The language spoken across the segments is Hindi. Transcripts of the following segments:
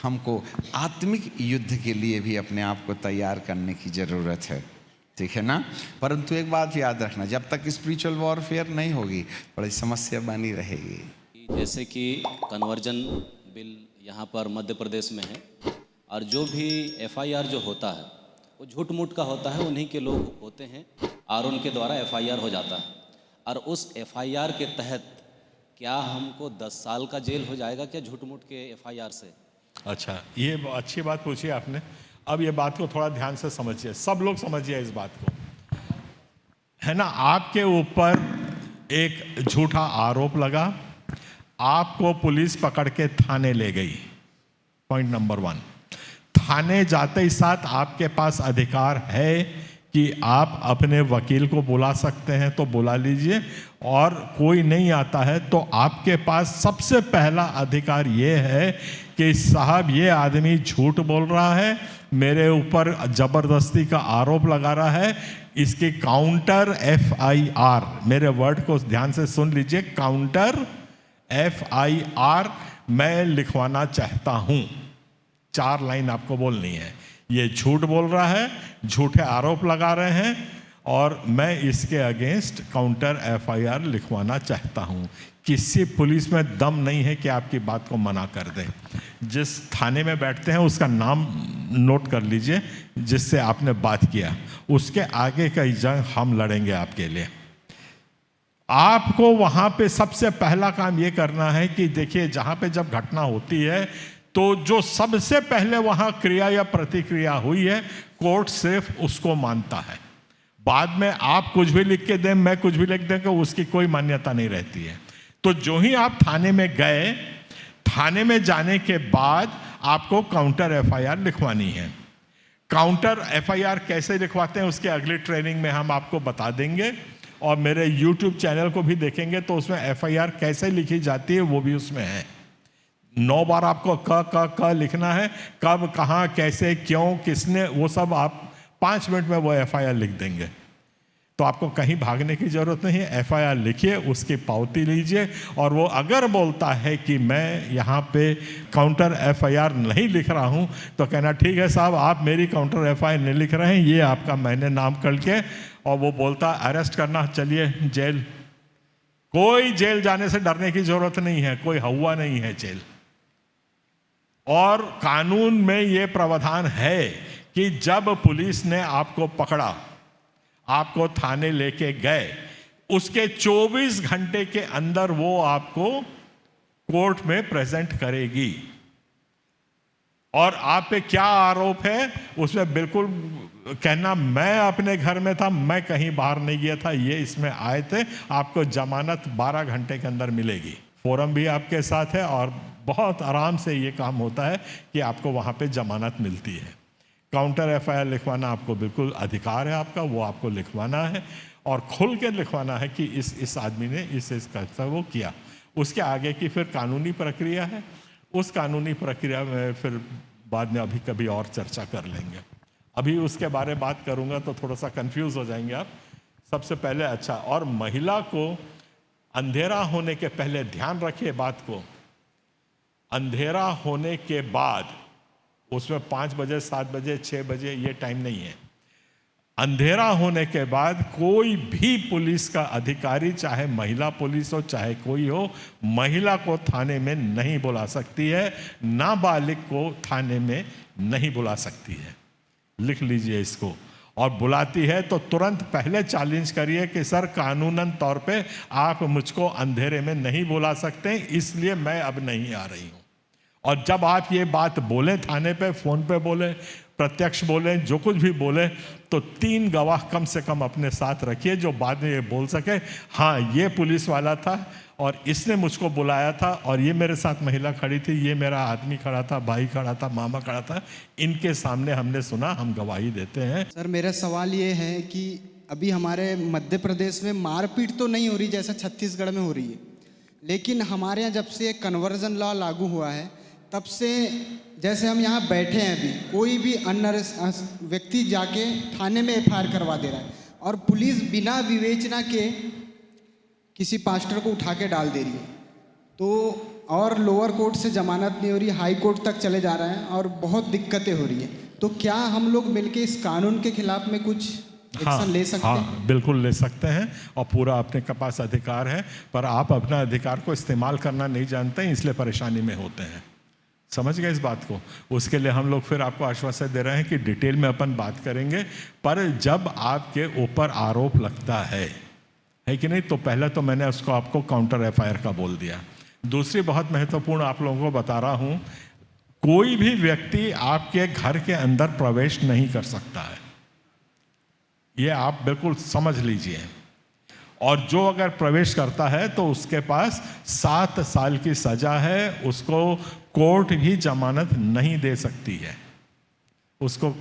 हमको आत्मिक युद्ध के लिए भी अपने आप को तैयार करने की ज़रूरत है, ठीक है ना। परंतु एक बात याद रखना, जब तक स्पिरिचुअल वॉरफेयर नहीं होगी बड़ी समस्या बनी रहेगी। जैसे कि कन्वर्जन बिल यहाँ पर मध्य प्रदेश में है, और जो भी एफआईआर जो होता है वो झूठ मूठ का होता है, उन्हीं के लोग होते हैं और उनके द्वारा एफआईआर हो जाता है। और उस एफआईआर के तहत क्या हमको 10 साल का जेल हो जाएगा क्या झूठ मूठ के एफआईआर से? अच्छा, ये अच्छी बात पूछी आपने। अब ये बात को थोड़ा ध्यान से समझिए, सब लोग समझिए इस बात को, है ना। आपके ऊपर एक झूठा आरोप लगा, आपको पुलिस पकड़ के थाने ले गई। पॉइंट नंबर 1, थाने जाते ही साथ आपके पास अधिकार है कि आप अपने वकील को बुला सकते हैं, तो बुला लीजिए। और कोई नहीं आता है तो आपके पास सबसे पहला अधिकार ये है कि साहब ये आदमी झूठ बोल रहा है, मेरे ऊपर जबरदस्ती का आरोप लगा रहा है, इसकी काउंटर एफआईआर, मेरे वर्ड को ध्यान से सुन लीजिए, काउंटर एफआईआर मैं लिखवाना चाहता हूं। 4 लाइन आपको बोलनी है, ये झूठ बोल रहा है, झूठे आरोप लगा रहे हैं और मैं इसके अगेंस्ट काउंटर एफआईआर लिखवाना चाहता हूं। किसी पुलिस में दम नहीं है कि आपकी बात को मना कर दे। जिस थाने में बैठते हैं उसका नाम नोट कर लीजिए जिससे आपने बात किया, उसके आगे का जंग हम लड़ेंगे आपके लिए। आपको वहां पे सबसे पहला काम ये करना है कि देखिए, जहां पे जब घटना होती है तो जो सबसे पहले वहां क्रिया या प्रतिक्रिया हुई है, कोर्ट सिर्फ उसको मानता है। बाद में आप कुछ भी लिख के दें, मैं कुछ भी लिख दें, कि उसकी कोई मान्यता नहीं रहती है। तो जो ही आप थाने में गए, थाने में जाने के बाद आपको काउंटर एफआईआर लिखवानी है। काउंटर एफआईआर कैसे लिखवाते हैं उसके अगली ट्रेनिंग में हम आपको बता देंगे, और मेरे YouTube चैनल को भी देखेंगे तो उसमें एफआईआर कैसे लिखी जाती है वो भी उसमें है। 9 बार आपको क लिखना है, कब, कहाँ, कैसे, क्यों, किसने, वो सब आप 5 मिनट में वो एफआईआर लिख देंगे। तो आपको कहीं भागने की जरूरत नहीं है। एफआईआर लिखिए, उसकी पावती लीजिए, और वो अगर बोलता है कि मैं यहाँ पे काउंटर एफआईआर नहीं लिख रहा हूँ, तो कहना ठीक है साहब, आप मेरी काउंटर एफआईआर नहीं लिख रहे हैं, ये आपका मैंने नाम करके, और वो बोलता अरेस्ट करना, चलिए जेल। कोई जेल जाने से डरने की जरूरत नहीं है, कोई हवा नहीं है जेल। और कानून में ये प्रावधान है कि जब पुलिस ने आपको पकड़ा, आपको थाने लेके गए, उसके 24 घंटे के अंदर वो आपको कोर्ट में प्रेजेंट करेगी। और आप पे क्या आरोप है उसमें बिल्कुल कहना मैं अपने घर में था, मैं कहीं बाहर नहीं गया था, ये इसमें आए थे। आपको जमानत 12 घंटे के अंदर मिलेगी। फोरम भी आपके साथ है और बहुत आराम से ये काम होता है कि आपको वहाँ पे जमानत मिलती है। काउंटर एफआईआर लिखवाना आपको बिल्कुल अधिकार है आपका, वो आपको लिखवाना है और खुल के लिखवाना है कि इस आदमी ने इस का वो किया। उसके आगे की फिर कानूनी प्रक्रिया है, उस कानूनी प्रक्रिया में फिर बाद में अभी कभी और चर्चा कर लेंगे। अभी उसके बारे में बात करूंगा तो थोड़ा सा कंफ्यूज हो जाएंगे आप। सबसे पहले अच्छा, और महिला को अंधेरा होने के पहले ध्यान रखिए बात को, अंधेरा होने के बाद, उसमें 5 बजे 7 बजे 6 बजे ये टाइम नहीं है। अंधेरा होने के बाद कोई भी पुलिस का अधिकारी, चाहे महिला पुलिस हो चाहे कोई हो, महिला को थाने में नहीं बुला सकती है, नाबालिग को थाने में नहीं बुला सकती है। लिख लीजिए इसको। और बुलाती है तो तुरंत पहले चैलेंज करिए कि सर कानूनन तौर पे आप मुझको अंधेरे में नहीं बुला सकते, इसलिए मैं अब नहीं आ रही हूँ। और जब आप ये बात बोलें थाने पे, फोन पे बोलें, प्रत्यक्ष बोलें, जो कुछ भी बोलें, तो 3 गवाह कम से कम अपने साथ रखिए जो बाद में ये बोल सके हाँ ये पुलिस वाला था और इसने मुझको बुलाया था और ये मेरे साथ महिला खड़ी थी, ये मेरा आदमी खड़ा था, भाई खड़ा था, मामा खड़ा था, इनके सामने हमने सुना, हम गवाही देते हैं। सर मेरा सवाल ये है कि अभी हमारे मध्य प्रदेश में मारपीट तो नहीं हो रही जैसा छत्तीसगढ़ में हो रही है, लेकिन हमारे यहाँ जब से कन्वर्जन लॉ लागू हुआ है तब से, जैसे हम यहाँ बैठे हैं अभी, कोई भी अन्य व्यक्ति जाके थाने में एफआईआर करवा दे रहा है और पुलिस बिना विवेचना के किसी पास्टर को उठा के डाल दे रही है। तो और लोअर कोर्ट से जमानत नहीं हो रही, हाई कोर्ट तक चले जा रहे हैं और बहुत दिक्कतें हो रही हैं। तो क्या हम लोग मिलके इस कानून के खिलाफ में कुछ एक्शन ले सकते हैं? हाँ, बिल्कुल ले सकते हैं और पूरा अपने के पास अधिकार है, पर आप अपना अधिकार को इस्तेमाल करना नहीं जानते हैं, इसलिए परेशानी में होते हैं। समझ गए इस बात को? उसके लिए हम लोग फिर आपको आश्वासन दे रहे हैं कि डिटेल में अपन बात करेंगे, पर जब आपके ऊपर आरोप लगता है कि नहीं, तो पहले तो मैंने उसको आपको काउंटर एफआईआर का बोल दिया। दूसरी बहुत महत्वपूर्ण आप लोगों को बता रहा हूँ, कोई भी व्यक्ति आपके घर के अंदर प्रवेश नहीं कर सकता है, ये आप बिल्कुल समझ लीजिए। और जो अगर प्रवेश करता है तो उसके पास 7 साल की सजा है, उसको कोर्ट भी जमानत नहीं दे सकती है। उसको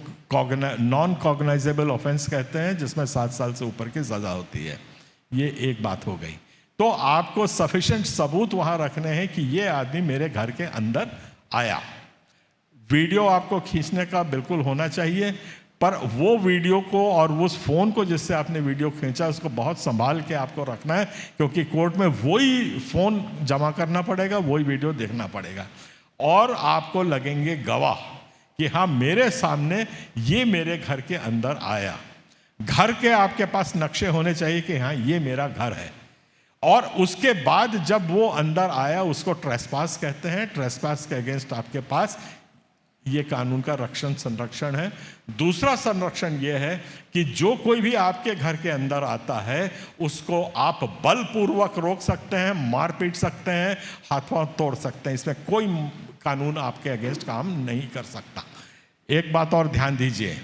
नॉन कॉग्नाइजेबल ऑफेंस कहते हैं, जिसमें 7 साल से ऊपर की सजा होती है। ये एक बात हो गई। तो आपको सफिशिएंट सबूत वहां रखने हैं कि ये आदमी मेरे घर के अंदर आया। वीडियो आपको खींचने का बिल्कुल होना चाहिए, पर वो वीडियो को और उस फ़ोन को जिससे आपने वीडियो खींचा उसको बहुत संभाल के आपको रखना है, क्योंकि कोर्ट में वही फ़ोन जमा करना पड़ेगा, वही वीडियो देखना पड़ेगा। और आपको लगेंगे गवाह कि हाँ, मेरे सामने ये मेरे घर के अंदर आया। घर के आपके पास नक्शे होने चाहिए कि हाँ, ये मेरा घर है। और उसके बाद जब वो अंदर आया, उसको ट्रेसपास कहते हैं। ट्रेसपास के अगेंस्ट आपके पास ये कानून का रक्षण संरक्षण है। दूसरा संरक्षण ये है कि जो कोई भी आपके घर के अंदर आता है उसको आप बलपूर्वक रोक सकते हैं, मार पीट सकते हैं, हाथ पांव तोड़ सकते हैं। इसमें कोई कानून आपके अगेंस्ट काम नहीं कर सकता। एक बात और ध्यान दीजिए,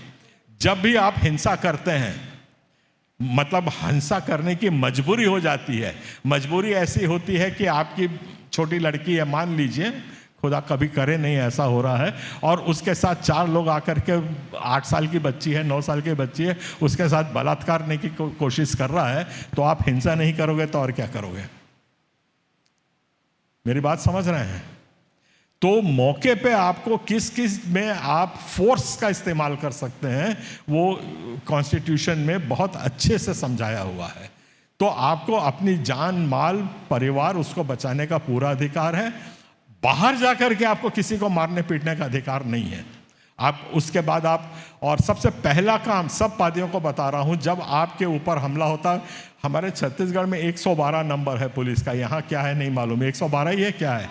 जब भी आप हिंसा करते हैं, मतलब हिंसा करने की मजबूरी हो जाती है। मजबूरी ऐसी होती है कि आपकी छोटी लड़की है, मान लीजिए, खुदा कभी करे नहीं, ऐसा हो रहा है, और उसके साथ 4 लोग आकर के 8 साल की बच्ची है, 9 साल की बच्ची है, उसके साथ बलात्कार करने की कोशिश कर रहा है, तो आप हिंसा नहीं करोगे तो और क्या करोगे? मेरी बात समझ रहे हैं? तो मौके पे आपको किस किस में आप फोर्स का इस्तेमाल कर सकते हैं, वो कॉन्स्टिट्यूशन में बहुत अच्छे से समझाया हुआ है। तो आपको अपनी जान, माल, परिवार, उसको बचाने का पूरा अधिकार है। बाहर जाकर के आपको किसी को मारने पीटने का अधिकार नहीं है। आप उसके बाद आप, और सबसे पहला काम सब पार्टियों को बता रहा हूं, जब आपके ऊपर हमला होता है, हमारे छत्तीसगढ़ में 112 नंबर है पुलिस का, यहां क्या है नहीं मालूम, 112 ही है, क्या है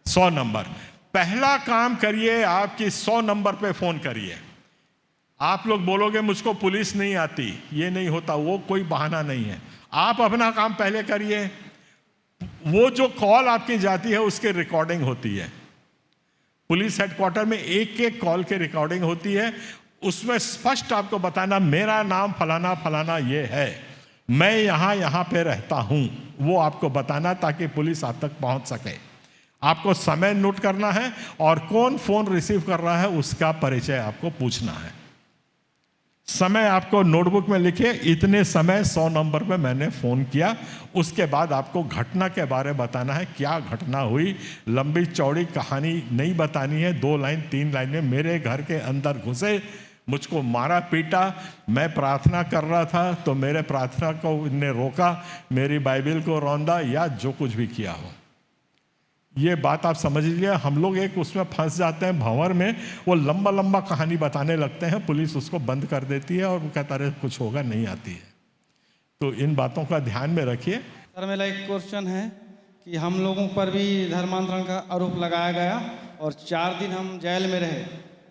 100 नंबर। पहला काम करिए, आपकी 100 नंबर पे फोन करिए। आप लोग बोलोगे मुझको पुलिस नहीं आती, ये नहीं होता, वो कोई बहाना नहीं है। आप अपना काम पहले करिए। वो जो कॉल आपकी जाती है उसकी रिकॉर्डिंग होती है। पुलिस हेडक्वार्टर में एक एक कॉल की रिकॉर्डिंग होती है। उसमें स्पष्ट आपको बताना, मेरा नाम फलाना फलाना ये है, मैं यहाँ पे रहता हूं, वो आपको बताना, ताकि पुलिस आप तक पहुंच सके। आपको समय नोट करना है और कौन फोन रिसीव कर रहा है उसका परिचय आपको पूछना है। समय आपको नोटबुक में लिखिए, इतने समय 100 नंबर पे मैंने फ़ोन किया। उसके बाद आपको घटना के बारे में बताना है, क्या घटना हुई। लंबी चौड़ी कहानी नहीं बतानी है, 2 लाइन 3 लाइन में, मेरे घर के अंदर घुसे, मुझको मारा पीटा, मैं प्रार्थना कर रहा था तो मेरे प्रार्थना को इनने रोका, मेरी बाइबल को रौंदा, या जो कुछ भी किया हो। ये बात आप समझ लीजिए। हम लोग एक उसमें फंस जाते हैं, भंवर में, वो लंबा लंबा कहानी बताने लगते हैं, पुलिस उसको बंद कर देती है और वो कहता है कुछ होगा, नहीं आती है। तो इन बातों का ध्यान में रखिए। सर, मेरा एक क्वेश्चन है कि हम लोगों पर भी धर्मांतरण का आरोप लगाया गया और 4 दिन हम जेल में रहे,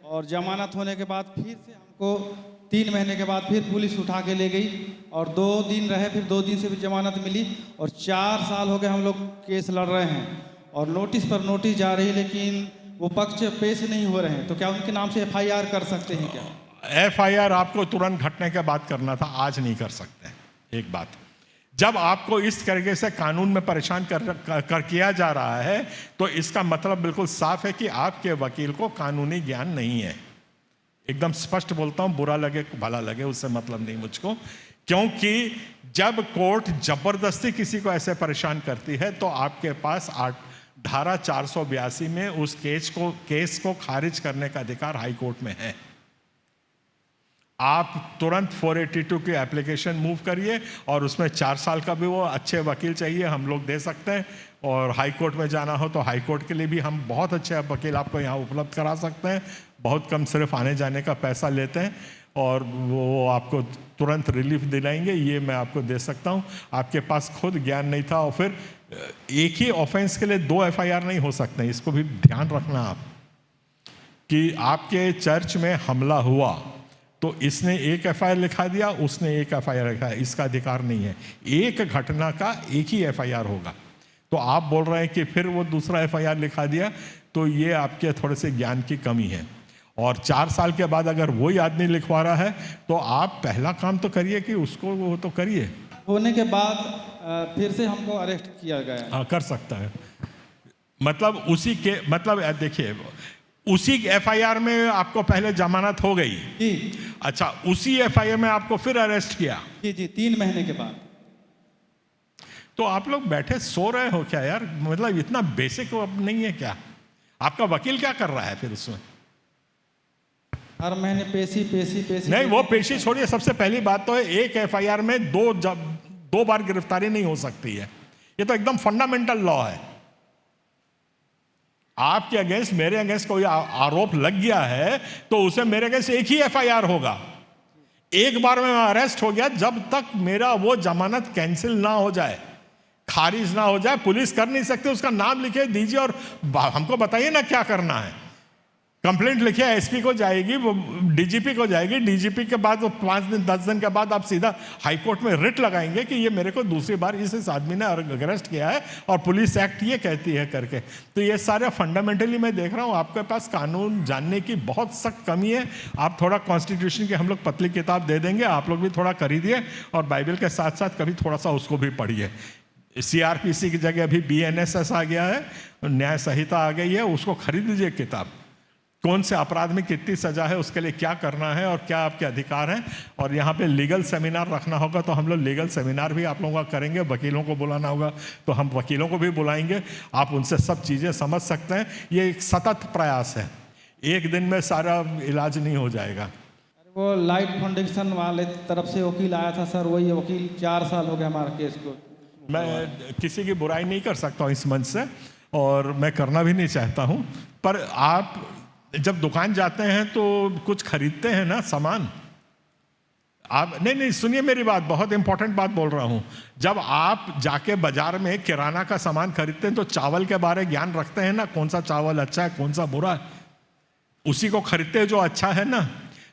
और जमानत होने के बाद फिर से हमको 3 महीने के बाद फिर पुलिस उठा के ले गई और 2 दिन रहे, फिर 2 दिन से भी जमानत मिली, और 4 साल हो गए हम लोग केस लड़ रहे हैं और नोटिस पर नोटिस जा रही है, लेकिन वो पक्ष पेश नहीं हो रहे हैं। तो क्या उनके नाम से FIR कर सकते हैं क्या? FIR आपको तुरंत घटने के बाद करना था, आज नहीं कर सकते। एक बात, जब आपको इस तरीके से कानून में परेशान कर किया जा रहा है, तो इसका मतलब बिल्कुल साफ है कि आपके वकील को कानूनी ज्ञान नहीं है। एकदम स्पष्ट बोलता हूं, बुरा लगे भला लगे उससे मतलब नहीं मुझको। क्योंकि जब कोर्ट जबरदस्ती किसी को ऐसे परेशान करती है तो आपके पास धारा 482 में उस केस को खारिज करने का अधिकार हाई कोर्ट में है। आप तुरंत 482 की एप्लीकेशन मूव करिए और उसमें 4 साल का भी वो अच्छे वकील चाहिए, हम लोग दे सकते हैं। और हाई कोर्ट में जाना हो तो हाई कोर्ट के लिए भी हम बहुत अच्छे वकील आपको यहाँ उपलब्ध करा सकते हैं। बहुत कम, सिर्फ आने जाने का पैसा लेते हैं और वो आपको तुरंत रिलीफ दिलाएंगे, ये मैं आपको दे सकता हूँ। आपके पास खुद ज्ञान नहीं था और फिर एक ही ऑफेंस के लिए 2 FIR नहीं हो सकते, इसको भी ध्यान रखना आप कि आपके चर्च में हमला हुआ तो इसने एक FIR लिखा दिया, उसने एक FIR लिखा, इसका अधिकार नहीं है। एक घटना का एक ही FIR होगा। तो आप बोल रहे हैं कि फिर वो दूसरा FIR लिखा दिया, तो ये आपके थोड़े से ज्ञान की कमी है। और 4 साल के बाद अगर वही आदमी लिखवा रहा है तो आप पहला काम तो करिए कि उसको वो तो करिए। होने के बाद फिर से हमको अरेस्ट किया गया। हाँ, कर सकता है। मतलब उसी के, मतलब देखिए, उसी FIR में आपको पहले जमानत हो गई जी। अच्छा, उसी FIR में आपको फिर अरेस्ट किया जी जी, 3 महीने के बाद। तो आप लोग बैठे सो रहे हो क्या यार? मतलब इतना बेसिक नहीं है क्या? आपका वकील क्या कर रहा है फिर उसमें? हर महीने पेशी पेशी पेशी। नहीं, वो पेशी छोड़िए। सबसे पहली बात तो है, एक FIR में 2 बार गिरफ्तारी नहीं हो सकती है। ये तो एकदम फंडामेंटल लॉ है। आपके अगेंस्ट, मेरे अगेंस्ट कोई आरोप लग गया है तो उसे मेरे अगेंस्ट एक ही FIR होगा। एक बार में अरेस्ट हो गया, जब तक मेरा वो जमानत कैंसिल ना हो जाए, खारिज ना हो जाए, पुलिस कर नहीं सकते। उसका नाम लिखे दीजिए और हमको बताइए ना क्या करना है। कंप्लेंट लिखिए, SP को जाएगी, वो DGP को जाएगी, DGP के बाद वो 5 दिन 10 दिन के बाद आप सीधा हाई कोर्ट में रिट लगाएंगे कि ये मेरे को दूसरी बार इस आदमी ने अरेस्ट किया है और पुलिस एक्ट ये कहती है करके। तो ये सारे फंडामेंटली मैं देख रहा हूँ आपके पास कानून जानने की बहुत सख्त कमी है। आप थोड़ा कॉन्स्टिट्यूशन की हम लोग पतली किताब दे देंगे, आप लोग भी थोड़ा खरीदिए और बाइबल के साथ साथ कभी थोड़ा सा उसको भी पढ़िए। CRPC की जगह अभी BNSS आ गया है, न्याय संहिता आ गई है, उसको खरीद लीजिए किताब। कौन से अपराध में कितनी सजा है, उसके लिए क्या करना है और क्या आपके अधिकार हैं। और यहाँ पे लीगल सेमिनार रखना होगा तो हम लोग लीगल सेमिनार भी आप लोगों का करेंगे। वकीलों को बुलाना होगा तो हम वकीलों को भी बुलाएंगे, आप उनसे सब चीज़ें समझ सकते हैं। ये एक सतत प्रयास है, एक दिन में सारा इलाज नहीं हो जाएगा। वो लाइट फाउंडेशन वाले तरफ से वकील आया था सर, वही वकील 4 साल हो गया हमारा केस को। मैं किसी की बुराई नहीं कर सकता हूँ इस मंच से और मैं करना भी नहीं चाहता हूँ, पर आप जब दुकान जाते हैं तो कुछ खरीदते हैं ना सामान। आप नहीं सुनिए मेरी बात, बहुत इंपॉर्टेंट बात बोल रहा हूं। जब आप जाके बाजार में किराना का सामान खरीदते हैं तो चावल के बारे में ज्ञान रखते हैं ना, कौन सा चावल अच्छा है कौन सा बुरा है, उसी को खरीदते हैं जो अच्छा है ना।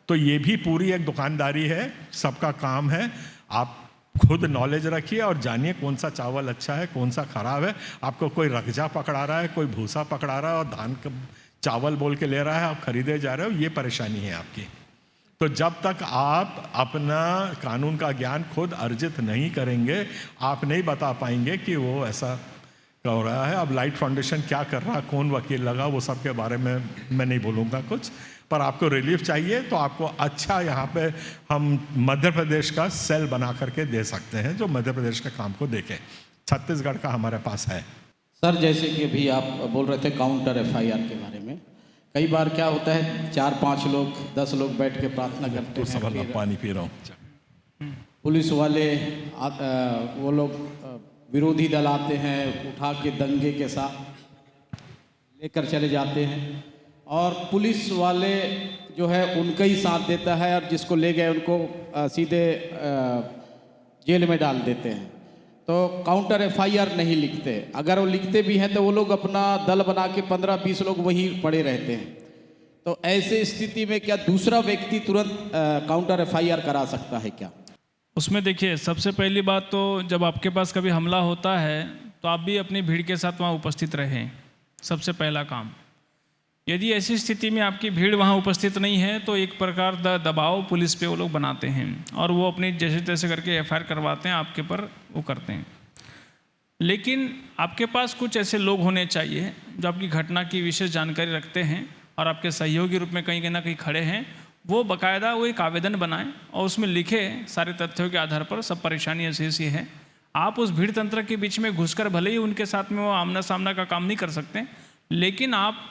तो ये भी पूरी एक दुकानदारी है, सबका काम है। आप खुद नॉलेज रखिए और जानिए कौन सा चावल अच्छा है कौन सा खराब है। आपको कोई रगजा पकड़ा रहा है, कोई भूसा पकड़ा रहा है और धान का चावल बोल के ले रहा है, आप खरीदे जा रहे हो, ये परेशानी है आपकी। तो जब तक आप अपना कानून का ज्ञान खुद अर्जित नहीं करेंगे, आप नहीं बता पाएंगे कि वो ऐसा हो रहा है। अब लाइट फाउंडेशन क्या कर रहा, कौन वकील लगा, वो सब के बारे में मैं नहीं बोलूँगा कुछ, पर आपको रिलीफ चाहिए तो आपको अच्छा यहाँ पे हम मध्य प्रदेश का सेल बना करके दे सकते हैं जो मध्य प्रदेश के काम को देखे। छत्तीसगढ़ का हमारे पास है। सर, जैसे कि अभी आप बोल रहे थे काउंटर FIR के बारे में, कई बार क्या होता है 4-5 लोग 10 लोग बैठ के प्रार्थना करते हैं, फिर पानी पी रहा हूँ। पुलिस वाले वो लोग विरोधी दल आते हैं, उठा के दंगे के साथ लेकर चले जाते हैं और पुलिस वाले जो है उनका ही साथ देता है और जिसको ले गए उनको सीधे जेल में डाल देते हैं। तो काउंटर FIR नहीं लिखते, अगर वो लिखते भी हैं तो वो लोग अपना दल बना के 15-20 लोग वहीं पड़े रहते हैं। तो ऐसे स्थिति में क्या दूसरा व्यक्ति तुरंत काउंटर FIR करा सकता है क्या? उसमें देखिए, सबसे पहली बात तो जब आपके पास कभी हमला होता है तो आप भी अपनी भीड़ के साथ वहाँ उपस्थित रहें, सबसे पहला काम। यदि ऐसी स्थिति में आपकी भीड़ वहाँ उपस्थित नहीं है तो एक प्रकार दबाव पुलिस पे वो लोग बनाते हैं और वो अपनी जैसे तैसे करके FIR करवाते हैं, आपके पर वो करते हैं। लेकिन आपके पास कुछ ऐसे लोग होने चाहिए जो आपकी घटना की विशेष जानकारी रखते हैं और आपके सहयोगी रूप में कहीं ना कहीं खड़े हैं। वो बाकायदा वो एक आवेदन बनाएं और उसमें लिखे सारे तथ्यों के आधार पर सब परेशानी ऐसी है। आप उस भीड़ तंत्र के बीच में घुसकर भले ही उनके साथ में वो आमना सामना का काम नहीं कर सकते, लेकिन आप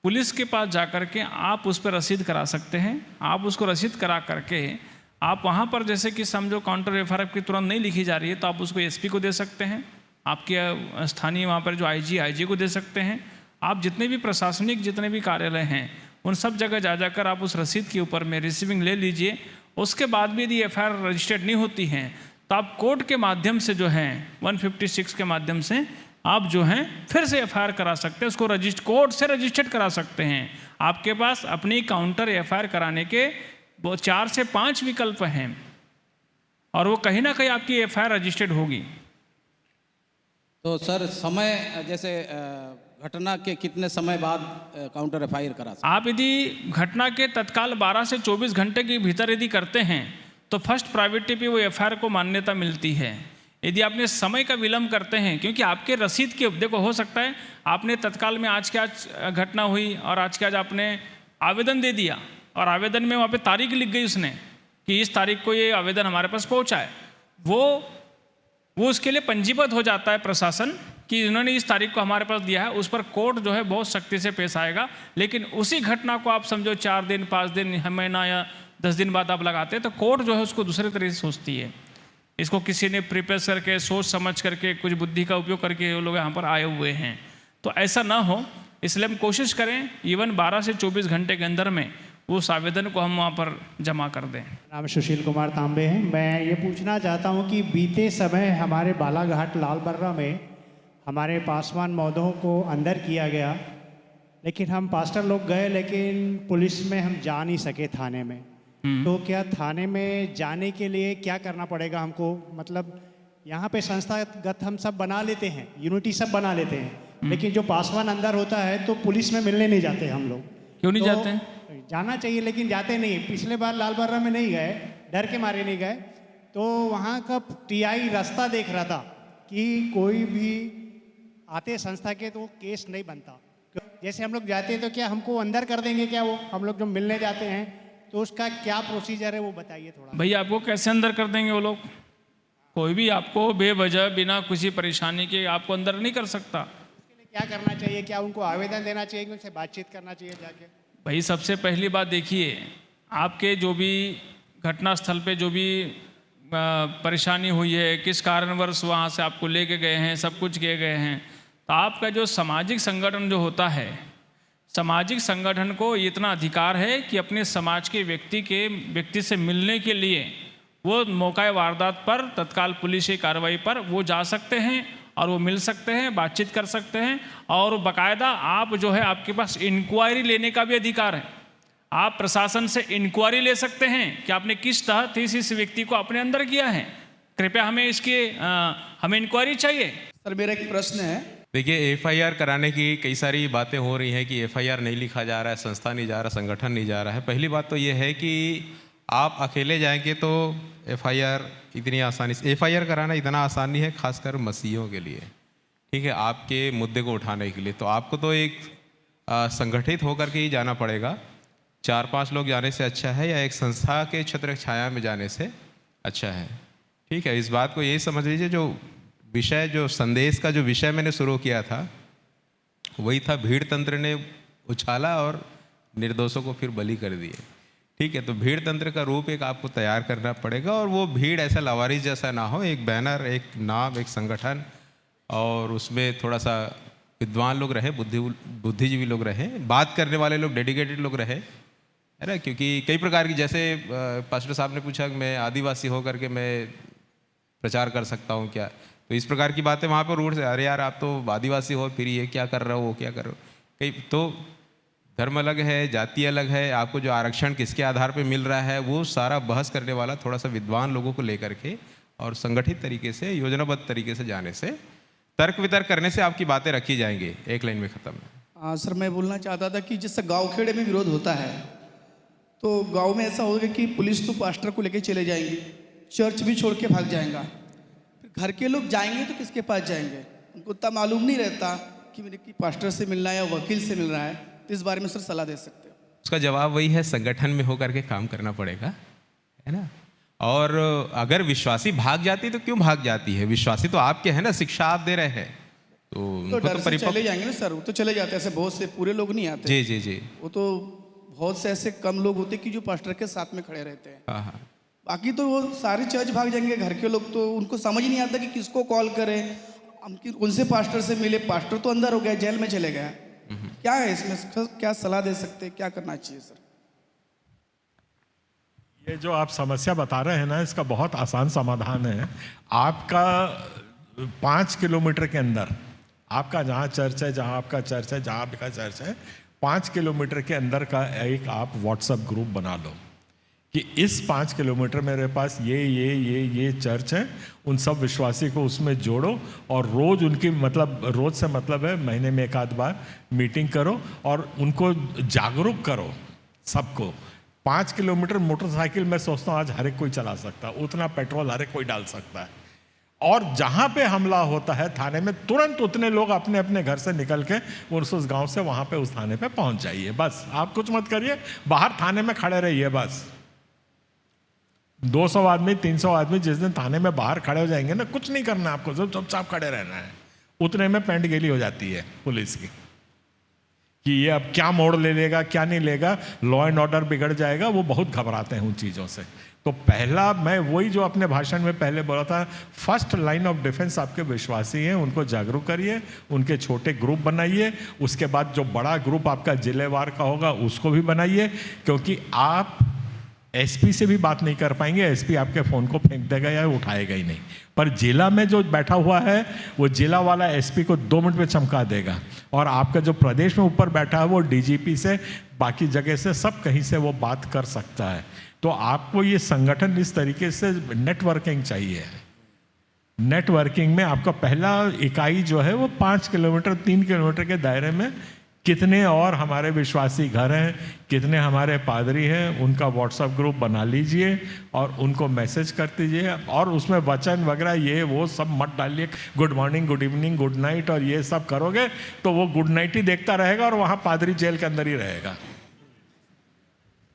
पुलिस के पास जा कर के आप उस पर रसीद करा सकते हैं। आप उसको रसीद करा करके आप वहाँ पर, जैसे कि समझो काउंटर एफआईआर की तुरंत नहीं लिखी जा रही है, तो आप उसको एसपी को दे सकते हैं, आपके स्थानीय वहाँ पर जो आईजी को दे सकते हैं। आप जितने भी प्रशासनिक जितने भी कार्यालय हैं उन सब जगह जा जाकर आप उस रसीद के ऊपर में रिसीविंग ले लीजिए। उसके बाद भी यदि एफआईआर रजिस्टर्ड नहीं होती हैं तो आप कोर्ट के माध्यम से जो है 156 के माध्यम से आप जो हैं फिर से एफआईआर करा सकते हैं, उसको कोर्ट से रजिस्टर्ड करा सकते हैं। आपके पास अपनी काउंटर एफआईआर कराने के वो 4 से 5 विकल्प हैं और वो कहीं ना कहीं आपकी एफआईआर रजिस्टर्ड होगी। तो सर समय जैसे घटना के कितने समय बाद काउंटर एफआईआर करा सकते? आप यदि घटना के तत्काल 12 से 24 घंटे के भीतर यदि करते हैं तो फर्स्ट प्रायोरिटी पे वो एफआईआर को मान्यता मिलती है। यदि आपने समय का विलंब करते हैं, क्योंकि आपके रसीद के, देखो हो सकता है आपने तत्काल में आज के आज घटना हुई और आज के आज आपने आवेदन दे दिया और आवेदन में वहाँ पे तारीख लिख गई उसने कि इस तारीख को ये आवेदन हमारे पास पहुँचा है, वो उसके लिए पंजीबद्ध हो जाता है प्रशासन कि इन्होंने इस तारीख को हमारे पास दिया है। उस पर कोर्ट जो है बहुत सख्ती से पेश आएगा। लेकिन उसी घटना को आप समझो 4 दिन 5 दिन महीना या 10 दिन बाद आप लगाते हैं तो कोर्ट जो है उसको दूसरे तरीके से सोचती है। इसको किसी ने प्रिपेयर करके सोच समझ करके कुछ बुद्धि का उपयोग करके वो लोग यहाँ पर आए हुए हैं, तो ऐसा ना हो इसलिए हम कोशिश करें इवन 12 से 24 घंटे के अंदर में उस आवेदन को हम वहाँ पर जमा कर दें। नाम सुशील कुमार तांबे है। मैं ये पूछना चाहता हूँ कि बीते समय हमारे बालाघाट लालबर्रा में हमारे पासवान महोदयों को अंदर किया गया, लेकिन हम पास्टर लोग गए लेकिन पुलिस में हम जा नहीं सके थाने में। तो क्या थाने में जाने के लिए क्या करना पड़ेगा हमको? मतलब यहाँ पे संस्थागत हम सब बना लेते हैं, यूनिटी सब बना लेते हैं, लेकिन जो पासवान अंदर होता है तो पुलिस में मिलने नहीं जाते हम लोग। क्यों नहीं तो जाते हैं? जाना चाहिए लेकिन जाते नहीं। पिछले बार लालबर्रा में नहीं गए, डर के मारे नहीं गए। तो वहाँ का टीआई रास्ता देख रहा था कि कोई भी आते संस्था के तो केस नहीं बनता। जैसे हम लोग जाते हैं तो क्या हमको अंदर कर देंगे क्या? वो हम लोग जो मिलने जाते हैं तो उसका क्या प्रोसीजर है वो बताइए थोड़ा। भैया आपको कैसे अंदर कर देंगे वो लोग? कोई भी आपको बेवजह बिना किसी परेशानी के आपको अंदर नहीं कर सकता। उसके लिए क्या करना चाहिए? क्या उनको आवेदन देना चाहिए कि उनसे बातचीत करना चाहिए जाके? भाई सबसे पहली बात देखिए, आपके जो भी घटना स्थल पे जो भी परेशानी हुई है, किस कारणवश वहाँ से आपको लेके गए हैं, सब कुछ किए गए हैं, तो आपका जो सामाजिक संगठन जो होता है, सामाजिक संगठन को इतना अधिकार है कि अपने समाज के व्यक्ति से मिलने के लिए वो मौका वारदात पर तत्काल पुलिस कार्रवाई पर वो जा सकते हैं और वो मिल सकते हैं, बातचीत कर सकते हैं। और बाकायदा आप जो है आपके पास इंक्वायरी लेने का भी अधिकार है। आप प्रशासन से इंक्वायरी ले सकते हैं कि आपने किस तहत इस व्यक्ति को अपने अंदर किया है, कृपया हमें हमें इंक्वायरी चाहिए। सर मेरा एक प्रश्न है। देखिए, एफआईआर कराने की कई सारी बातें हो रही हैं कि एफआईआर नहीं लिखा जा रहा है, संस्था नहीं जा रहा, संगठन नहीं जा रहा है। पहली बात तो ये है कि आप अकेले जाएंगे तो एफआईआर इतनी आसानी से एफआईआर कराना इतना आसान नहीं है, खासकर मसीहियों के लिए, ठीक है, आपके मुद्दे को उठाने के लिए। तो आपको तो एक संगठित होकर के ही जाना पड़ेगा। 4-5 लोग जाने से अच्छा है या एक संस्था के छत्र छाया में जाने से अच्छा है, ठीक है। इस बात को यही समझ लीजिए, जो विषय, जो संदेश का जो विषय मैंने शुरू किया था वही था, भीड़ तंत्र ने उछाला और निर्दोषों को फिर बलि कर दिए, ठीक है। तो भीड़ तंत्र का रूप एक आपको तैयार करना पड़ेगा और वो भीड़ ऐसा लावारिस जैसा ना हो, एक बैनर, एक नाम, एक संगठन, और उसमें थोड़ा सा विद्वान लोग रहे, बुद्धिजीवी लोग रहे, बात करने वाले लोग, डेडिकेटेड लोग रहे, है ना। क्योंकि कई प्रकार की, जैसे पास्टर साहब ने पूछा कि मैं आदिवासी होकर के मैं प्रचार कर सकता हूँ क्या, तो इस प्रकार की बातें वहाँ पर रूढ़ से, अरे यार आप तो आदिवासी हो, फिर ये क्या कर रहे हो, वो क्या कर रहे हो। कई तो धर्म अलग है, जाति अलग है, आपको जो आरक्षण किसके आधार पर मिल रहा है, वो सारा बहस करने वाला थोड़ा सा विद्वान लोगों को लेकर के और संगठित तरीके से, योजनाबद्ध तरीके से जाने से, तर्क वितर्क करने से आपकी बातें रखी जाएंगी, एक लाइन में ख़त्म है। सर मैं बोलना चाहता था कि जैसे गांव खेड़े में विरोध होता है तो गांव में ऐसा होगा कि पुलिस तो पास्टर को लेके चले जाएंगी, चर्च भी छोड़ के भाग जाएगा, फिर घर के लोग जाएंगे तो किसके पास जाएंगे? उनको इतना मालूम नहीं रहता कि मेरे की पास्टर से मिलना है या वकील से मिल रहा है। तो इस बारे में सर सलाह दे सकते हो? उसका जवाब वही है, संगठन में होकर के काम करना पड़ेगा, है ना। और अगर विश्वासी भाग जाती तो क्यों भाग जाती है? विश्वासी तो आपके हैं ना, शिक्षा आप दे रहे हैं, उनको डर से परिपक्व चले जाएंगे ना सर, वो तो चले जाते हैं, ऐसे बहुत से पूरे लोग नहीं आते। जी जी जी। वो तो बहुत से ऐसे कम लोग होते कि जो पास्टर के साथ में खड़े रहते हैं। हाँ हाँ। बाकी तो वो सारी चर्च भाग जाएंगे, घर के लोग तो उनको समझ ही नहीं आता कि किसको कॉल करें, उनसे पास्टर से मिले। पास्टर तो अंदर हो गया, जेल में चले गया। क्या है इसमें, क्या सलाह दे सकते हैं, क्या करना चाहिए सर? ये जो आप समस्या बता रहे हैं ना, इसका बहुत आसान समाधान है। आपका 5 किलोमीटर के अंदर, आपका जहाँ चर्च है, जहाँ आपका चर्च है, जहाँ आपका चर्च है, 5 किलोमीटर के अंदर का एक आप व्हाट्सएप ग्रुप बना लो कि इस 5 किलोमीटर मेरे पास ये चर्च है, उन सब विश्वासी को उसमें जोड़ो और रोज़ उनकी, मतलब रोज़ से मतलब है महीने में एक आध बार मीटिंग करो और उनको जागरूक करो सबको। 5 किलोमीटर मोटरसाइकिल मैं सोचता हूँ आज हर एक कोई चला सकता है, उतना पेट्रोल हर एक कोई डाल सकता है। और जहाँ पे हमला होता है थाने में, तुरंत उतने लोग अपने अपने घर से निकल के उस गांव से वहाँ पे उस थाने पे पहुँच जाइए। बस आप कुछ मत करिए, बाहर थाने में खड़े रहिए। बस 200 आदमी 300 आदमी जिस दिन थाने में बाहर खड़े हो जाएंगे ना, कुछ नहीं करना आपको, सब चुपचाप खड़े रहना है। उतने में पैंट गीली हो जाती है पुलिस की कि ये अब क्या मोड़ ले लेगा, क्या नहीं लेगा, लॉ एंड ऑर्डर बिगड़ जाएगा। वो बहुत घबराते हैं उन चीज़ों से। तो पहला, मैं वही जो अपने भाषण में पहले बोला था, फर्स्ट लाइन ऑफ डिफेंस आपके विश्वासी हैं, उनको जागरूक करिए, उनके छोटे ग्रुप बनाइए। उसके बाद जो बड़ा ग्रुप आपका जिलेवार का होगा उसको भी बनाइए, क्योंकि आप एसपी से भी बात नहीं कर पाएंगे। एसपी आपके फ़ोन को फेंक देगा या उठाएगा ही नहीं, पर जिला में जो बैठा हुआ है वो जिला वाला एसपी को 2 मिनट में चमका देगा। और आपका जो प्रदेश में ऊपर बैठा है वो डीजीपी से, बाकी जगह से, सब कहीं से वो बात कर सकता है। तो आपको ये संगठन इस तरीके से नेटवर्किंग चाहिए। नेटवर्किंग में आपका पहला इकाई जो है वो 5 किलोमीटर 3 किलोमीटर के दायरे में कितने और हमारे विश्वासी घर हैं, कितने हमारे पादरी हैं, उनका व्हाट्सएप ग्रुप बना लीजिए और उनको मैसेज कर दीजिए। और उसमें वचन वगैरह ये वो सब मत डालिए, good morning, good evening, good night और ये सब करोगे तो वो गुड नाइट ही देखता रहेगा और वहाँ पादरी जेल के अंदर ही रहेगा।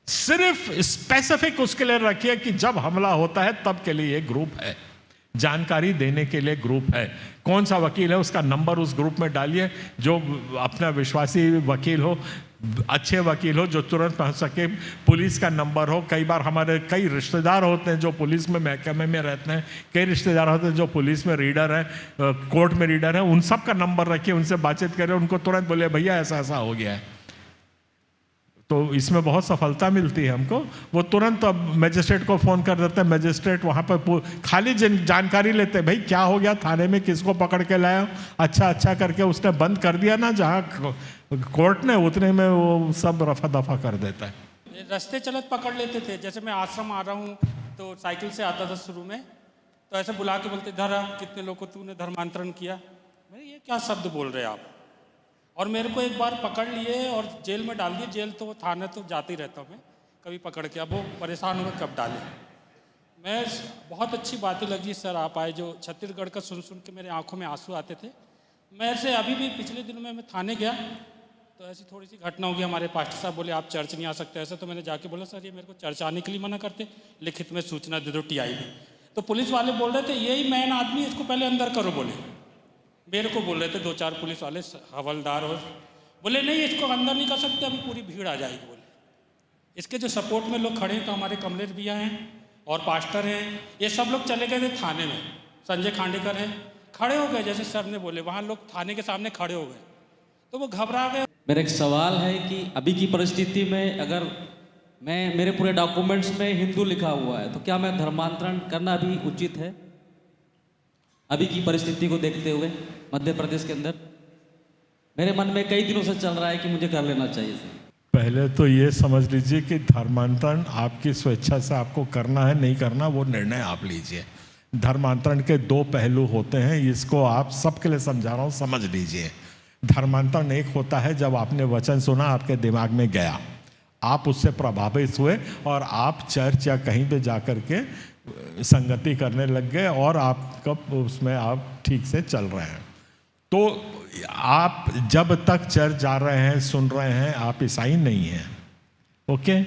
सिर्फ स्पेसिफिक उसके लिए रखिए कि जब हमला होता है तब के लिए एक ग्रुप है, जानकारी देने के लिए ग्रुप है। कौन सा वकील है उसका नंबर उस ग्रुप में डालिए, जो अपना विश्वासी वकील हो, अच्छे वकील हो जो तुरंत पहुंच सके। पुलिस का नंबर हो, कई बार हमारे कई रिश्तेदार होते हैं जो पुलिस में महकमे में रहते हैं, कई रिश्तेदार होते हैं जो पुलिस में रीडर हैं, कोर्ट में रीडर हैं, उन सब का नंबर रखिए, उनसे बातचीत करें, उनको तुरंत बोले भैया ऐसा ऐसा हो गया है। तो इसमें बहुत सफलता मिलती है हमको। वो तुरंत अब मजिस्ट्रेट को फ़ोन कर देते हैं, मजिस्ट्रेट वहाँ पर खाली जानकारी लेते हैं, भाई क्या हो गया थाने में, किसको पकड़ के लाया, अच्छा करके उसने बंद कर दिया ना जहाँ कोर्ट ने, उतने में वो सब रफा दफा कर देता है। रास्ते चलत पकड़ लेते थे, जैसे मैं आश्रम आ रहा हूँ तो साइकिल से आता था शुरू में, तो ऐसे बुला के बोलते धरा कितने लोग को तूने धर्मांतरण किया। मैं ये क्या शब्द बोल रहे आप, और मेरे को एक बार पकड़ लिए और जेल में डाल दिए। जेल तो थाने तो जाते ही रहता हूँ मैं, कभी पकड़ के, अब वो परेशान हुए कब डाले। मैं बहुत अच्छी बातें लगी सर आप आए, जो छत्तीसगढ़ का सुन के मेरे आंखों में आंसू आते थे। मैं ऐसे अभी भी पिछले दिनों में मैं थाने गया तो ऐसी थोड़ी सी घटना हो गई, हमारे पास्टर साहब बोले आप चर्च नहीं आ सकते ऐसे। तो मैंने जाके बोला सर ये मेरे को चर्च आने के लिए मना करते, लिखित में सूचना दे दो टीआई में। तो पुलिस वाले बोल रहे थे यही मैन आदमी, इसको पहले अंदर करो। बोले मेरे को बोल रहे थे 2-4 पुलिस वाले हवलदार हो, बोले नहीं इसको अंदर नहीं कर सकते, अभी पूरी भीड़ आ जाएगी। बोले इसके जो सपोर्ट में लोग खड़े हैं तो हमारे कमलेश भैया हैं और पास्टर हैं, ये सब लोग चले गए थे थाने में। संजय खांडेकर हैं, खड़े हो गए जैसे सर ने बोले, वहाँ लोग थाने के सामने खड़े हो गए तो वो घबरा गए। मेरा एक सवाल है कि अभी की परिस्थिति में अगर मेरे पूरे डॉक्यूमेंट्स में हिंदू लिखा हुआ है तो क्या मैं धर्मांतरण करना भी उचित है अभी की परिस्थिति को देखते हुए मध्य प्रदेश के अंदर? मेरे मन में कई दिनों से चल रहा है कि मुझे कर लेना चाहिए सर। पहले तो ये समझ लीजिए कि धर्मांतरण आपकी स्वेच्छा से आपको करना है नहीं करना वो निर्णय आप लीजिए। धर्मांतरण के 2 पहलू होते हैं, इसको आप सबके लिए समझा रहा हूँ, समझ लीजिए। धर्मांतरण एक होता है जब आपने वचन सुना, आपके दिमाग में गया, आप उससे प्रभावित हुए और आप चर्च या कहीं पे जा कर के संगति करने लग गए और आपका उसमें आप ठीक से चल रहे हैं। तो आप जब तक चर्च जा रहे हैं, सुन रहे हैं, आप ईसाई नहीं हैं। ओके,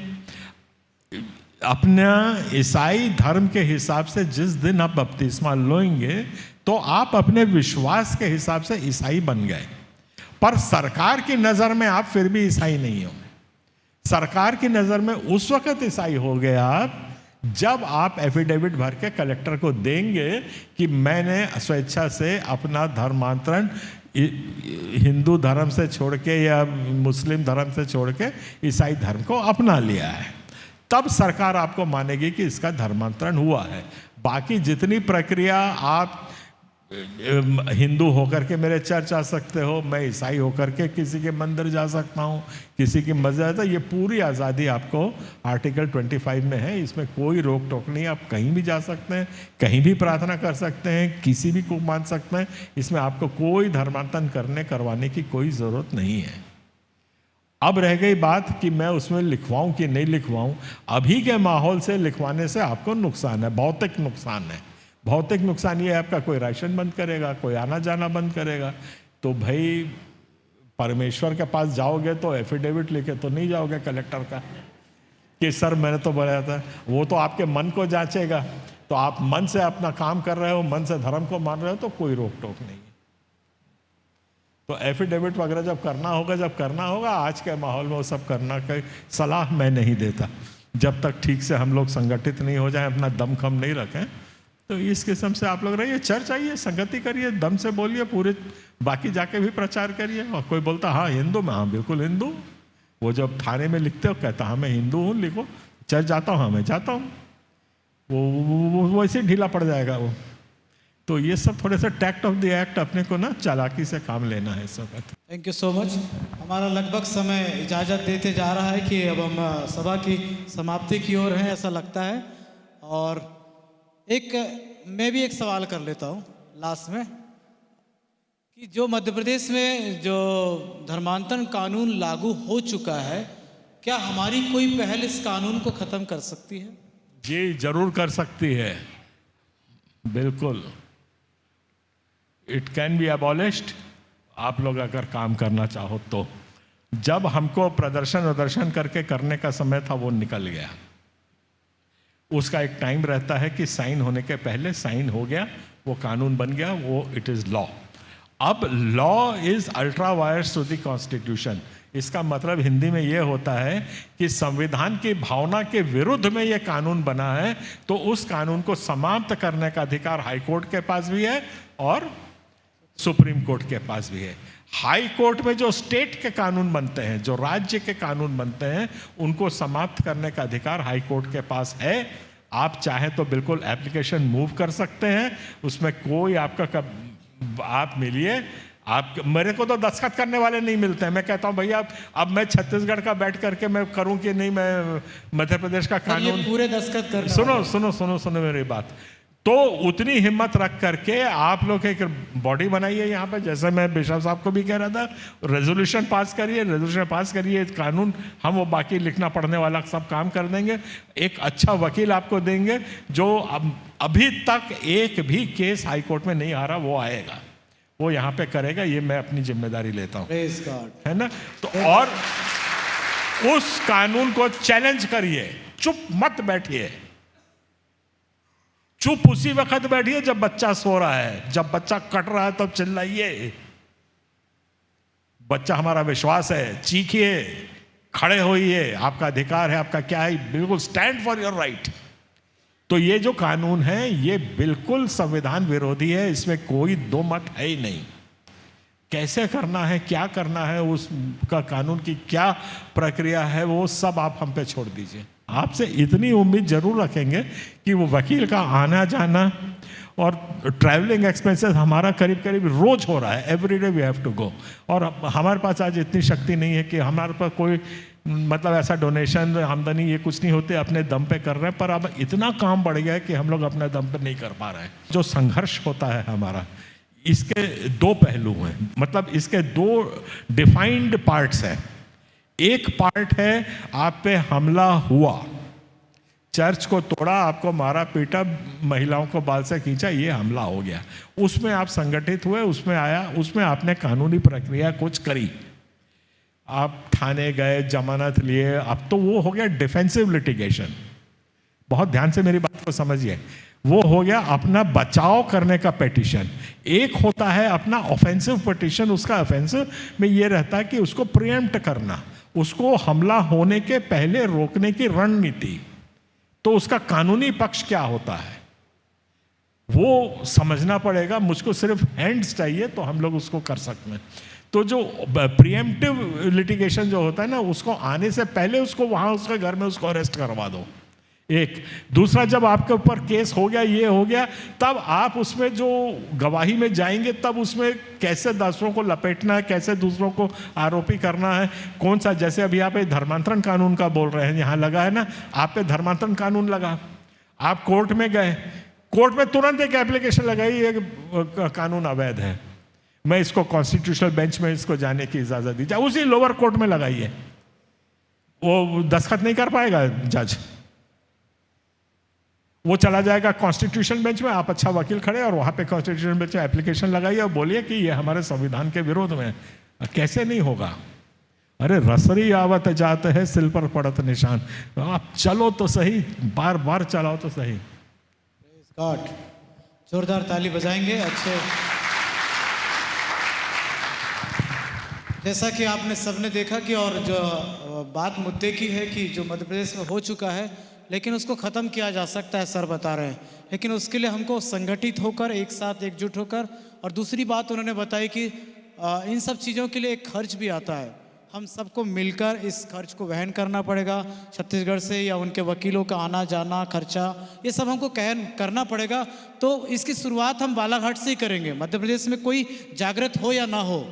अपना ईसाई धर्म के हिसाब से जिस दिन आप बपतिस्मा लोएंगे तो आप अपने विश्वास के हिसाब से ईसाई बन गए, पर सरकार की नज़र में आप फिर भी ईसाई नहीं हो। सरकार की नज़र में उस वक्त ईसाई हो गए आप जब आप एफिडेविट भर के कलेक्टर को देंगे कि मैंने स्वेच्छा से अपना धर्मांतरण हिंदू धर्म से छोड़ के या मुस्लिम धर्म से छोड़ के ईसाई धर्म को अपना लिया है। तब सरकार आपको मानेगी कि इसका धर्मांतरण हुआ है। बाकी जितनी प्रक्रिया, आप हिंदू होकर के मेरे चर्च आ सकते हो, मैं ईसाई होकर के किसी के मंदिर जा सकता हूँ, किसी की मस्जिद, ये पूरी आज़ादी आपको आर्टिकल 25 में है। इसमें कोई रोक टोक नहीं, आप कहीं भी जा सकते हैं, कहीं भी प्रार्थना कर सकते हैं, किसी भी को मान सकते हैं। इसमें आपको कोई धर्मांतरण करवाने की कोई ज़रूरत नहीं है। अब रह गई बात कि मैं उसमें लिखवाऊं कि नहीं लिखवाऊं। अभी के माहौल से लिखवाने से आपको नुकसान है, भौतिक नुकसान है। भौतिक नुकसान ये है, आपका कोई राशन बंद करेगा, कोई आना जाना बंद करेगा। तो भाई परमेश्वर के पास जाओगे तो एफिडेविट लेके तो नहीं जाओगे कलेक्टर का कि सर मैंने तो बनाया था। वो तो आपके मन को जांचेगा। तो आप मन से अपना काम कर रहे हो, मन से धर्म को मान रहे हो, तो कोई रोक टोक नहीं है। तो एफिडेविट वगैरह जब करना होगा, आज के माहौल में वो सब करना की सलाह मैं नहीं देता। जब तक ठीक से हम लोग संगठित नहीं हो जाएं, अपना दमखम नहीं रखें, तो इस किस्म से आप लोग रहिए। चर्च आइए, संगति करिए, दम से बोलिए, पूरे बाकी जाके भी प्रचार करिए। और कोई बोलता हाँ हिंदू, मैं हाँ बिल्कुल हिंदू। वो जब थाने में लिखते हो कहता हाँ मैं हिंदू हूँ, लिखो। चर्च जाता हूँ, हाँ मैं जाता हूँ। वो वैसे ढीला पड़ जाएगा वो। तो ये सब थोड़े से टैक्ट ऑफ द एक्ट, अपने को ना चालाकी से काम लेना है इस वक्त। Thank you so much. हमारा लगभग समय इजाज़त देते जा रहा है कि अब हम सभा की समाप्ति की ओर हैं, ऐसा लगता है। और मैं भी एक सवाल कर लेता हूँ लास्ट में कि जो मध्य प्रदेश में जो धर्मांतरण कानून लागू हो चुका है, क्या हमारी कोई पहल इस कानून को ख़त्म कर सकती है? जी जरूर कर सकती है, बिल्कुल। It can be abolished. आप लोग अगर काम करना चाहो तो। जब हमको प्रदर्शन करके करने का समय था वो निकल गया। उसका एक टाइम रहता है कि साइन होने के पहले साइन हो गया, वो कानून बन गया, वो इट इज़ लॉ। अब law is ultra vires to the constitution. इसका मतलब हिंदी में ये होता है कि संविधान की भावना के विरुद्ध में ये कानून बना है, तो उस कानून को समाप्त करने का अधिकार हाई कोर्ट के पास भी है और सुप्रीम कोर्ट के पास भी है। हाई कोर्ट में जो स्टेट के कानून बनते हैं, जो राज्य के कानून बनते हैं, उनको समाप्त करने का अधिकार हाई कोर्ट के पास है। आप चाहें तो बिल्कुल एप्लीकेशन मूव कर सकते हैं, उसमें कोई आपका आप मिलिए। आप मेरे को तो दस्तखत करने वाले नहीं मिलते हैं। मैं कहता हूं भैया अब मैं छत्तीसगढ़ का बैठ करके मैं करूं कि नहीं, मैं मध्य प्रदेश का कानून पूरे दस्तखत करने सुनो मेरी बात। तो उतनी हिम्मत रख करके आप लोग एक बॉडी बनाइए यहाँ पे, जैसे मैं बिशप साहब को भी कह रहा था, रेजोल्यूशन पास करिए, कानून हम वो बाकी लिखना पढ़ने वाला सब काम कर देंगे। एक अच्छा वकील आपको देंगे जो अभी तक एक भी केस हाई कोर्ट में नहीं आ रहा, वो आएगा, वो यहाँ पे करेगा। ये मैं अपनी जिम्मेदारी लेता हूँ, है ना। तो और उस कानून को चैलेंज करिए, चुप मत बैठिए। चुप उसी वक्त बैठिए जब बच्चा सो रहा है, जब बच्चा कट रहा है तब चिल्लाइए। बच्चा हमारा विश्वास है, चीखिए, खड़े होइए, आपका अधिकार है, आपका क्या है, बिल्कुल स्टैंड फॉर योर राइट। तो ये जो कानून है ये बिल्कुल संविधान विरोधी है, इसमें कोई दो मत है ही नहीं। कैसे करना है, क्या करना है, उसका कानून की क्या प्रक्रिया है, वो सब आप हम पे छोड़ दीजिए। आपसे इतनी उम्मीद जरूर रखेंगे कि वो वकील का आना जाना और ट्रैवलिंग एक्सपेंसेस हमारा करीब करीब रोज हो रहा है, everyday we have to go. और हमारे पास आज इतनी शक्ति नहीं है कि हमारे पास कोई मतलब ऐसा डोनेशन आमदनी ये कुछ नहीं होते, अपने दम पे कर रहे हैं। पर अब इतना काम बढ़ गया है कि हम लोग अपने दम पे नहीं कर पा रहे हैं। जो संघर्ष होता है हमारा, इसके दो पहलू हैं, मतलब इसके दो डिफाइंड पार्ट्स हैं। एक पार्ट है आप पे हमला हुआ, चर्च को तोड़ा, आपको मारा पीटा, महिलाओं को बाल से खींचा, ये हमला हो गया। उसमें आप संगठित हुए, उसमें आया, उसमें आपने कानूनी प्रक्रिया कुछ करी, आप थाने गए, जमानत लिए, अब तो वो हो गया डिफेंसिव लिटिगेशन। बहुत ध्यान से मेरी बात को समझिए। वो हो गया अपना बचाव करने का पिटीशन। एक होता है अपना ऑफेंसिव पिटीशन, उसका ऑफेंसिव में ये रहता है कि उसको प्रिएम्प्ट करना, उसको हमला होने के पहले रोकने की रणनीति। तो उसका कानूनी पक्ष क्या होता है वो समझना पड़ेगा। मुझको सिर्फ हैंड्स चाहिए तो हम लोग उसको कर सकते हैं। तो जो प्रिएम्प्टिव लिटिगेशन जो होता है ना, उसको आने से पहले उसको वहाँ उसके घर में उसको अरेस्ट करवा दो। एक दूसरा, जब आपके ऊपर केस हो गया, ये हो गया, तब आप उसमें जो गवाही में जाएंगे तब उसमें कैसे दूसरों को लपेटना है, कैसे दूसरों को आरोपी करना है, कौन सा, जैसे अभी आप धर्मांतरण कानून का बोल रहे हैं, यहाँ लगा है ना, आप पे धर्मांतरण कानून लगा, आप कोर्ट में गए, कोर्ट में तुरंत एक एप्लीकेशन लगाई, ये कानून अवैध है, मैं इसको कॉन्स्टिट्यूशनल बेंच में इसको जाने की इजाज़त दी जाए, उसी लोअर कोर्ट में लगाइए, वो दस्तखत नहीं कर पाएगा जज, वो चला जाएगा कॉन्स्टिट्यूशन बेंच में, आप अच्छा वकील खड़े और वहाँ पे कॉन्स्टिट्यूशन बेंच में एप्लीकेशन लगाइए और बोलिए कि ये हमारे संविधान के विरोध में। कैसे नहीं होगा? अरे रसरी आवत जाते हैं सिल पर पड़त निशान, आप चलो तो सही, बार बार चलाओ तो सही। गॉड, जोरदार ताली बजाएंगे। अच्छे, जैसा कि आपने सबने देखा कि और जो बात मुद्दे की है कि जो मध्य प्रदेश में हो चुका है, लेकिन उसको ख़त्म किया जा सकता है, सर बता रहे हैं, लेकिन उसके लिए हमको संगठित होकर, एक साथ एकजुट होकर, और दूसरी बात उन्होंने बताई कि इन सब चीज़ों के लिए एक खर्च भी आता है, हम सबको मिलकर इस खर्च को वहन करना पड़ेगा। छत्तीसगढ़ से या उनके वकीलों का आना जाना खर्चा, ये सब हमको करना पड़ेगा। तो इसकी शुरुआत हम बालाघाट से ही करेंगे। मध्य प्रदेश में कोई जागृत हो या ना हो,